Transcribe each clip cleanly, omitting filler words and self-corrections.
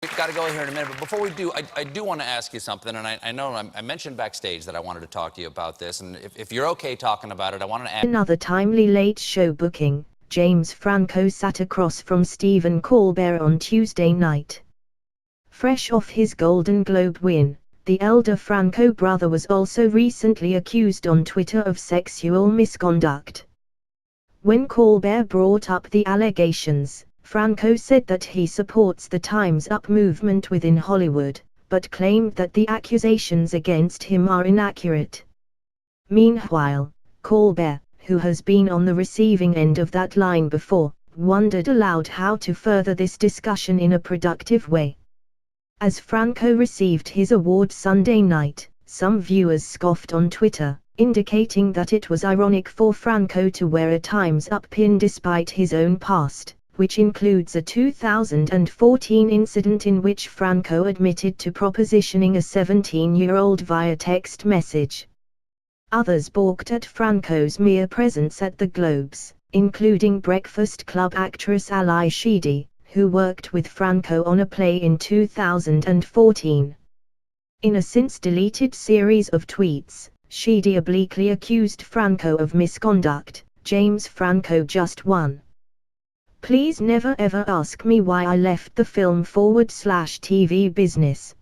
We've got to go here in a minute, but before we do, I do want to ask you something, and I know I mentioned backstage that I wanted to talk to you about this, and if you're okay talking about it, I wanted to ask... Another timely late show booking, James Franco sat across from Stephen Colbert on Tuesday night. Fresh off his Golden Globe win, the elder Franco brother was also recently accused on Twitter of sexual misconduct. When Colbert brought up the allegations, Franco said that he supports the Time's Up movement within Hollywood, but claimed that the accusations against him are inaccurate. Meanwhile, Colbert, who has been on the receiving end of that line before, wondered aloud how to further this discussion in a productive way. As Franco received his award Sunday night, some viewers scoffed on Twitter, indicating that it was ironic for Franco to wear a Time's Up pin despite his own past, which includes a 2014 incident in which Franco admitted to propositioning a 17-year-old via text message. Others balked at Franco's mere presence at the Globes, including Breakfast Club actress Sheedy, who worked with Franco on a play in 2014. In a since-deleted series of tweets, Sheedy obliquely accused Franco of misconduct. James Franco just won. Please never ever ask me why I left the film/TV business.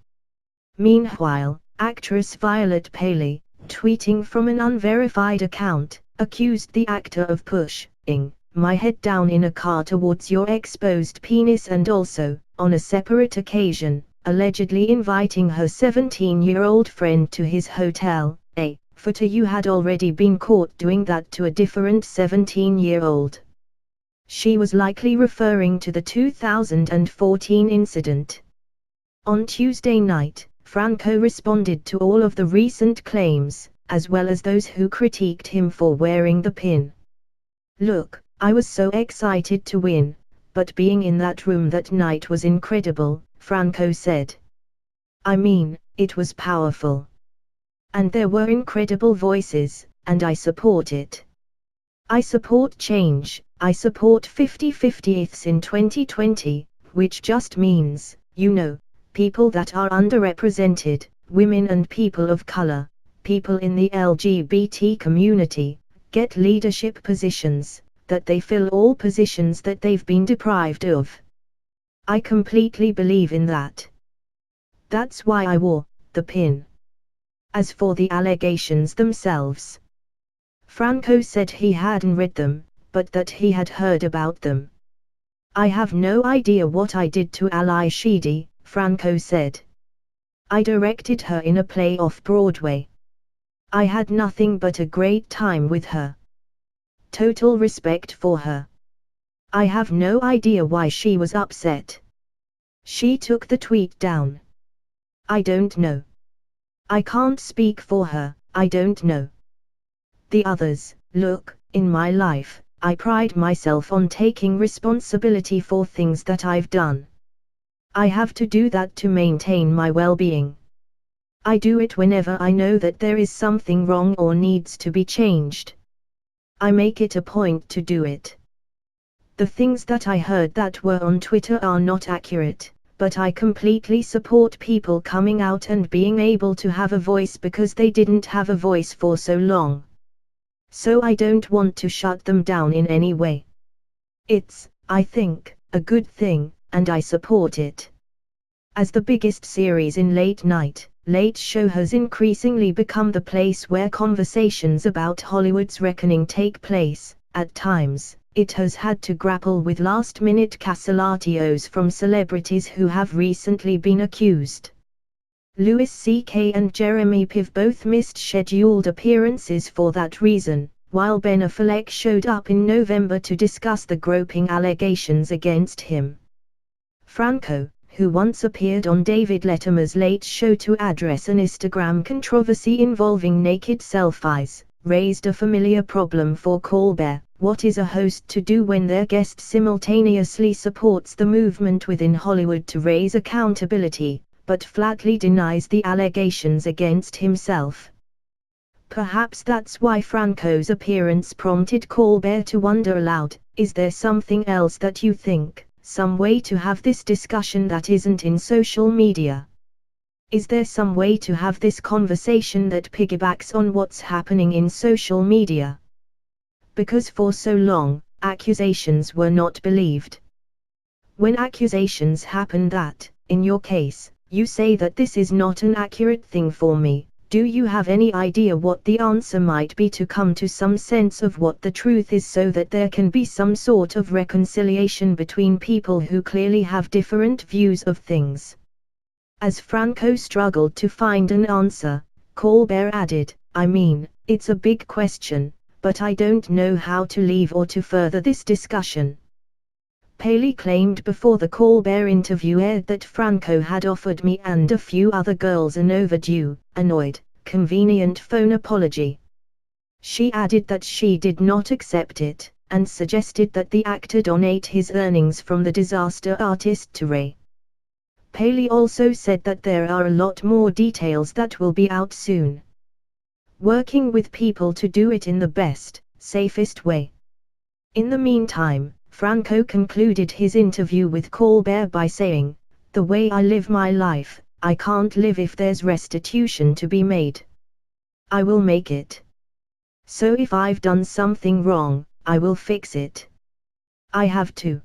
Meanwhile, actress Violet Paley, tweeting from an unverified account, accused the actor of pushing my head down in a car towards your exposed penis and also, on a separate occasion, allegedly inviting her 17-year-old friend to his hotel. A photo you had already been caught doing that to a different 17-year-old. She was likely referring to the 2014 incident. On Tuesday night, Franco responded to all of the recent claims, as well as those who critiqued him for wearing the pin. Look, I was so excited to win, but being in that room that night was incredible, Franco said. I mean, it was powerful. And there were incredible voices, and I support it. I support change. I support 50/50ths in 2020, which just means, people that are underrepresented, women and people of color, people in the LGBT community, get leadership positions, that they fill all positions that they've been deprived of. I completely believe in that. That's why I wore the pin. As for the allegations themselves, Franco said he hadn't read them, but that he had heard about them. I have no idea what I did to Sheedy, Franco said. I directed her in a play off-Broadway. I had nothing but a great time with her. Total respect for her. I have no idea why she was upset. She took the tweet down. I don't know. I can't speak for her, I don't know. The others, look, in my life, I pride myself on taking responsibility for things that I've done. I have to do that to maintain my well-being. I do it whenever I know that there is something wrong or needs to be changed. I make it a point to do it. The things that I heard that were on Twitter are not accurate, but I completely support people coming out and being able to have a voice because they didn't have a voice for so long. So I don't want to shut them down in any way. It's, I think, a good thing, and I support it. As the biggest series in late night, Late Show has increasingly become the place where conversations about Hollywood's reckoning take place. At times, it has had to grapple with last-minute cancellatios from celebrities who have recently been accused. Louis C.K. and Jeremy Piven both missed scheduled appearances for that reason, while Ben Affleck showed up in November to discuss the groping allegations against him. Franco, who once appeared on David Letterman's Late Show to address an Instagram controversy involving naked selfies, raised a familiar problem for Colbert. What is a host to do when their guest simultaneously supports the movement within Hollywood to raise accountability, but flatly denies the allegations against himself? Perhaps that's why Franco's appearance prompted Colbert to wonder aloud, is there something else that you think, some way to have this discussion that isn't in social media? Is there some way to have this conversation that piggybacks on what's happening in social media? Because for so long, accusations were not believed. When accusations happen that, in your case, you say that this is not an accurate thing for me, do you have any idea what the answer might be to come to some sense of what the truth is so that there can be some sort of reconciliation between people who clearly have different views of things? As Franco struggled to find an answer, Colbert added, I mean, it's a big question, but I don't know how to leave or to further this discussion. Paley claimed before the Colbert interview aired that Franco had offered me and a few other girls an overdue, annoyed, convenient phone apology. She added that she did not accept it, and suggested that the actor donate his earnings from the disaster artist to Ray. Paley also said that there are a lot more details that will be out soon. Working with people to do it in the best, safest way. In the meantime, Franco concluded his interview with Colbert by saying, "The way I live my life, I can't live if there's restitution to be made. I will make it. So if I've done something wrong, I will fix it. I have to."